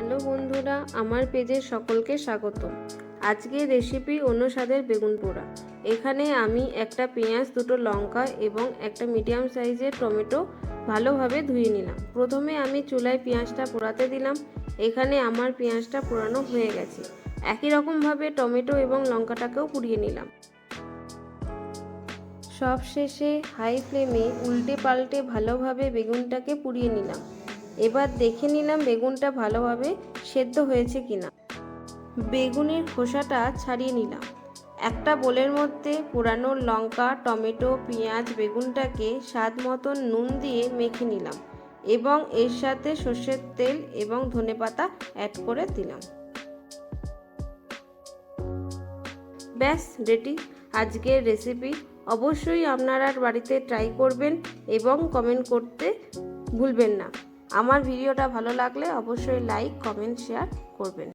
Hello বন্ধুরা, আমার পেজে সকলকে স্বাগত। আজকের রেসিপি অন্য স্বাদের বেগুন পোড়া। এখানে আমি একটা পেঁয়াজ, দুটো লঙ্কা এবং একটা মিডিয়াম সাইজের টমেটো ভালোভাবে ধুয়ে নিলাম। প্রথমে আমি চুলায় পেঁয়াজটা পোড়াতে দিলাম। এখানে আমার পেঁয়াজটা পোড়ানো হয়ে গেছে। একই রকমভাবে টমেটো এবং লঙ্কাটাকেও পুড়িয়ে নিলাম। সব শেষে হাই ফ্লেমে উল্টে পাল্টে ভালোভাবে বেগুনটাকে পুড়িয়ে নিলাম। এবার দেখে নিলাম বেগুনটা ভালোভাবে সেদ্ধ হয়েছে কিনা। বেগুনের খোসাটা ছাড়িয়ে নিলাম। একটা বোলের মধ্যে পোড়ানো লঙ্কা, টমেটো, পেঁয়াজ, বেগুনটাকে স্বাদ মতন নুন দিয়ে মেখে নিলাম এবং এর সাথে সর্ষের তেল এবং ধনেপাতা অ্যাড করে দিলাম। ব্যাস রেডি আজকের রেসিপি। অবশ্যই আপনারা বাড়িতে ট্রাই করবেন এবং কমেন্ট করতে ভুলবেন না। আমার ভিডিওটা ভালো লাগলে অবশ্যই লাইক, কমেন্ট, শেয়ার করবেন।